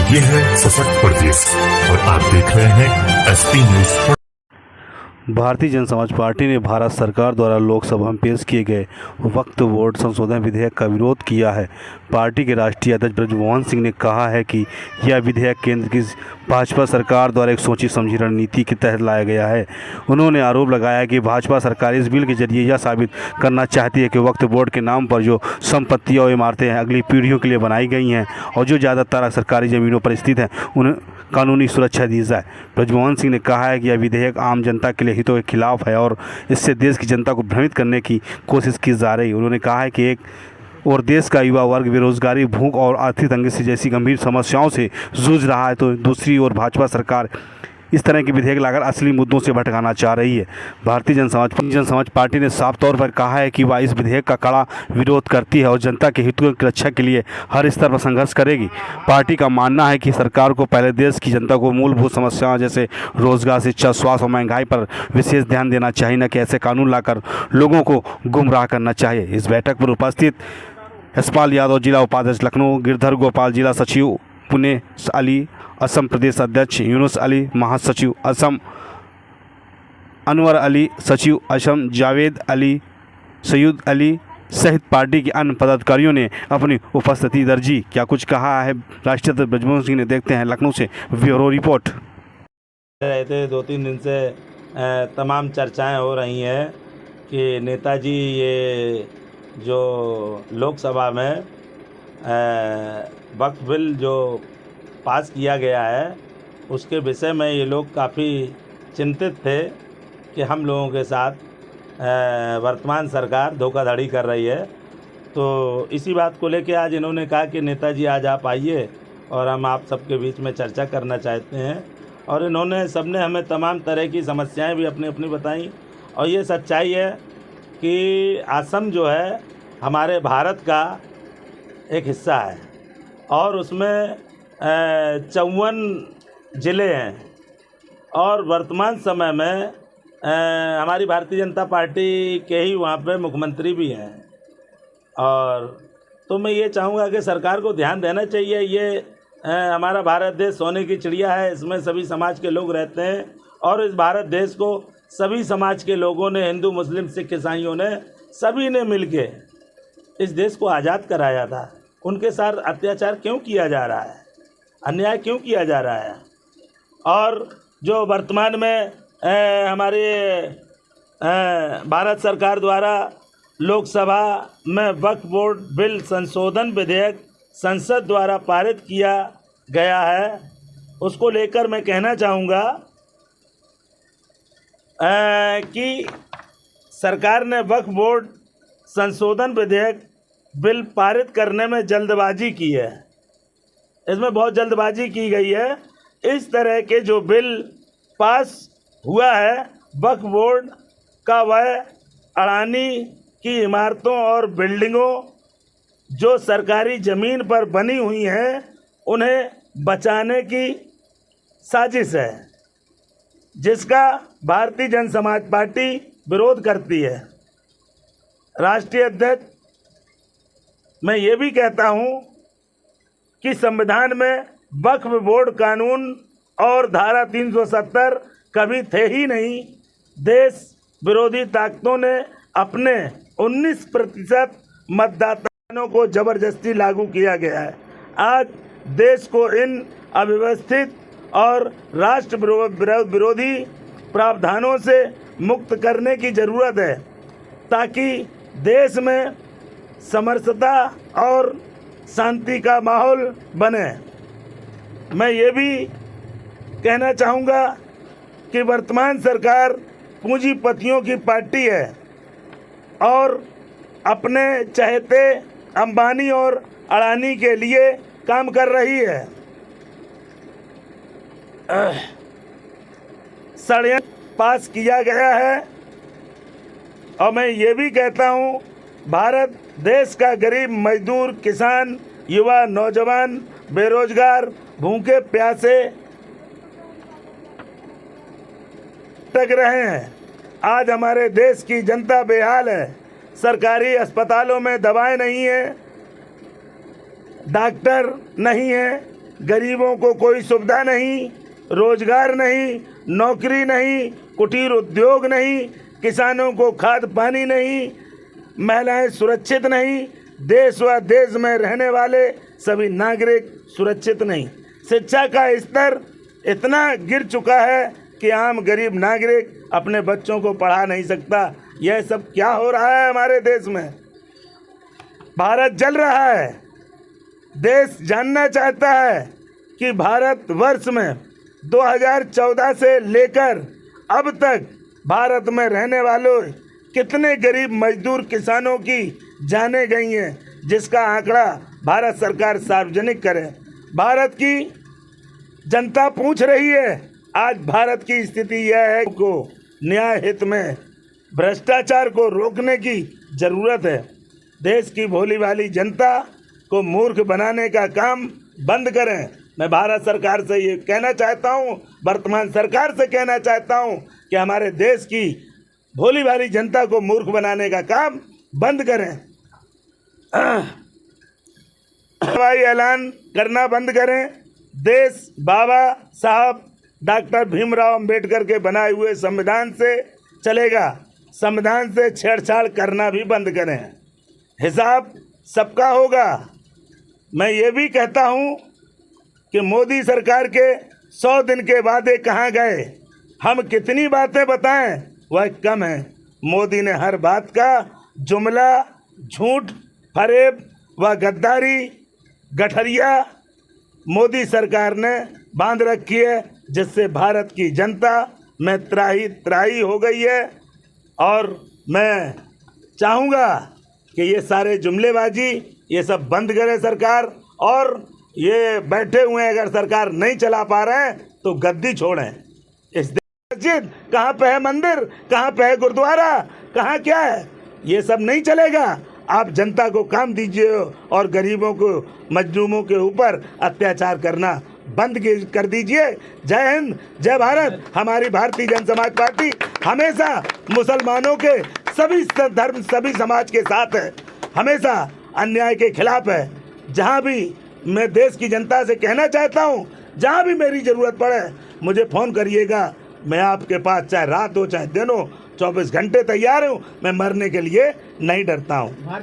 ये है सशक्त प्रदेश और आप देख रहे हैं एसपी न्यूज। भारतीय जनता समाज पार्टी ने भारत सरकार द्वारा लोकसभा में पेश किए गए वक्फ बोर्ड संशोधन विधेयक का विरोध किया है। पार्टी के राष्ट्रीय अध्यक्ष ब्रजमोहन सिंह ने कहा है कि यह विधेयक केंद्र की भाजपा सरकार द्वारा एक सोची समझी रणनीति के तहत लाया गया है। उन्होंने आरोप लगाया कि भाजपा सरकार इस बिल के जरिए यह साबित करना चाहती है कि वक्फ बोर्ड के नाम पर जो संपत्तियां और इमारतें हैं अगली पीढ़ियों के लिए बनाई गई हैं और जो ज़्यादातर सरकारी ज़मीनों पर स्थित हैं उन्हें कानूनी सुरक्षा दी जाए। ब्रजमोहन सिंह ने कहा है कि यह विधेयक आम जनता के लिए हितों के खिलाफ है और इससे देश की जनता को भ्रमित करने की कोशिश की जा रही है। उन्होंने कहा है कि एक और देश का युवा वर्ग बेरोजगारी, भूख और आर्थिक तंगी से जैसी गंभीर समस्याओं से जूझ रहा है, तो दूसरी ओर भाजपा सरकार इस तरह के विधेयक लाकर असली मुद्दों से भटकाना चाह रही है। भारतीय जन समाज पार्टी ने साफ तौर पर कहा है कि वह इस विधेयक का कड़ा विरोध करती है और जनता के हितों की रक्षा के लिए हर स्तर पर संघर्ष करेगी। पार्टी का मानना है कि सरकार को पहले देश की जनता को मूलभूत समस्याओं जैसे रोजगार, शिक्षा, स्वास्थ्य और महंगाई पर विशेष ध्यान देना चाहिए, न कि ऐसे कानून लाकर लोगों को गुमराह करना चाहिए। इस बैठक पर उपस्थित यशपाल यादव जिला उपाध्यक्ष लखनऊ, गिरधर गोपाल जिला सचिव पुणे, अली असम प्रदेश अध्यक्ष, यूनुस अली महासचिव असम, अनवर अली सचिव असम, जावेद अली, सैयद अली सहित पार्टी के अन्य पदाधिकारियों ने अपनी उपस्थिति दर्जी। क्या कुछ कहा है राष्ट्रीय अध्यक्ष ब्रजमोहन सिंह ने, देखते हैं लखनऊ से ब्यूरो रिपोर्ट। रहते 2-3 दिन से तमाम चर्चाएं हो रही हैं कि नेताजी ये जो लोकसभा में वक्फ बिल जो पास किया गया है उसके विषय में ये लोग काफ़ी चिंतित थे कि हम लोगों के साथ वर्तमान सरकार धोखाधड़ी कर रही है। तो इसी बात को लेकर आज इन्होंने कहा कि नेताजी आज आप आइए और हम आप सबके बीच में चर्चा करना चाहते हैं। और इन्होंने सबने हमें तमाम तरह की समस्याएं भी अपनी अपनी बताई। और ये सच्चाई है कि असम जो है हमारे भारत का एक हिस्सा है और उसमें 54 ज़िले हैं और वर्तमान समय में हमारी भारतीय जनता पार्टी के ही वहाँ पे मुख्यमंत्री भी हैं। और तो मैं ये चाहूँगा कि सरकार को ध्यान देना चाहिए। ये हमारा भारत देश सोने की चिड़िया है, इसमें सभी समाज के लोग रहते हैं और इस भारत देश को सभी समाज के लोगों ने, हिंदू, मुस्लिम, सिख, ईसाइयों ने, सभी ने मिलके इस देश को आज़ाद कराया था। उनके साथ अत्याचार क्यों किया जा रहा है, अन्याय क्यों किया जा रहा है? और जो वर्तमान में हमारे भारत सरकार द्वारा लोकसभा में वक्फ बोर्ड बिल संशोधन विधेयक संसद द्वारा पारित किया गया है, उसको लेकर मैं कहना चाहूँगा कि सरकार ने वक्फ बोर्ड संशोधन विधेयक बिल पारित करने में जल्दबाजी की है। इसमें बहुत जल्दबाजी की गई है। इस तरह के जो बिल पास हुआ है वक्फ बोर्ड का, वह अडानी की इमारतों और बिल्डिंगों जो सरकारी ज़मीन पर बनी हुई हैं उन्हें बचाने की साजिश है, जिसका भारतीय जनता समाज पार्टी विरोध करती है। राष्ट्रीय अध्यक्ष, मैं ये भी कहता हूँ कि संविधान में वक्फ बोर्ड कानून और धारा 370 कभी थे ही नहीं। देश विरोधी ताकतों ने अपने 19% मतदाताओं को ज़बरदस्ती लागू किया गया है। आज देश को इन अव्यवस्थित और राष्ट्र विरोधी प्रावधानों से मुक्त करने की ज़रूरत है ताकि देश में समरसता और शांति का माहौल बने। मैं ये भी कहना चाहूँगा कि वर्तमान सरकार पूंजीपतियों की पार्टी है और अपने चहेते अंबानी और अडानी के लिए काम कर रही है। षड्यंत्र पास किया गया है और मैं ये भी कहता हूँ भारत देश का गरीब, मजदूर, किसान, युवा, नौजवान, बेरोजगार, भूखे प्यासे टक रहे हैं। आज हमारे देश की जनता बेहाल है। सरकारी अस्पतालों में दवाएं नहीं है, डॉक्टर नहीं है, गरीबों को कोई सुविधा नहीं, रोजगार नहीं, नौकरी नहीं, कुटीर उद्योग नहीं, किसानों को खाद पानी नहीं, महिलाएं सुरक्षित नहीं, देश व देश में रहने वाले सभी नागरिक सुरक्षित नहीं। शिक्षा का स्तर इतना गिर चुका है कि आम गरीब नागरिक अपने बच्चों को पढ़ा नहीं सकता। यह सब क्या हो रहा है हमारे देश में? भारत जल रहा है। देश जानना चाहता है कि भारतवर्ष में 2014 से लेकर अब तक भारत में रहने वालों कितने गरीब मजदूर किसानों की जानें गई हैं, जिसका आंकड़ा भारत सरकार सार्वजनिक करे। भारत की जनता पूछ रही है। आज भारत की स्थिति यह है को न्याय हित में भ्रष्टाचार को रोकने की ज़रूरत है। देश की भोली भाली जनता को मूर्ख बनाने का काम बंद करें। मैं भारत सरकार से ये कहना चाहता हूँ, वर्तमान सरकार से कहना चाहता हूँ कि हमारे देश की भोली भाली जनता को मूर्ख बनाने का काम बंद करें। हवाई ऐलान करना बंद करें। देश बाबा साहब डॉक्टर भीमराव अंबेडकर के बनाए हुए संविधान से चलेगा। संविधान से छेड़छाड़ करना भी बंद करें। हिसाब सबका होगा। मैं ये भी कहता हूँ कि मोदी सरकार के 100 दिन के वादे कहाँ गए? हम कितनी बातें बताएं वह कम है। मोदी ने हर बात का जुमला, झूठ, फरेब व गद्दारी, गठरिया मोदी सरकार ने बांध रखी है, जिससे भारत की जनता में त्राही त्राही हो गई है। और मैं चाहूँगा कि ये सारे जुमलेबाजी ये सब बंद करे सरकार, और ये बैठे हुए अगर सरकार नहीं चला पा रहे हैं तो गद्दी छोड़ें। इस मस्जिद कहाँ पे है, मंदिर कहाँ पे है, गुरुद्वारा कहाँ, क्या है? ये सब नहीं चलेगा। आप जनता को काम दीजिए और गरीबों को, मजलूमों के ऊपर अत्याचार करना बंद कर दीजिए। जय हिंद, जय भारत। हमारी भारतीय जनता समाज पार्टी हमेशा मुसलमानों के सभी धर्म, सभी समाज के साथ है, हमेशा अन्याय के खिलाफ है। जहाँ भी मैं देश की जनता से कहना चाहता हूँ, जहाँ भी मेरी ज़रूरत पड़े मुझे फ़ोन करिएगा। मैं आपके पास चाहे रात हो चाहे दिन हो 24 घंटे तैयार हूँ। मैं मरने के लिए नहीं डरता हूँ।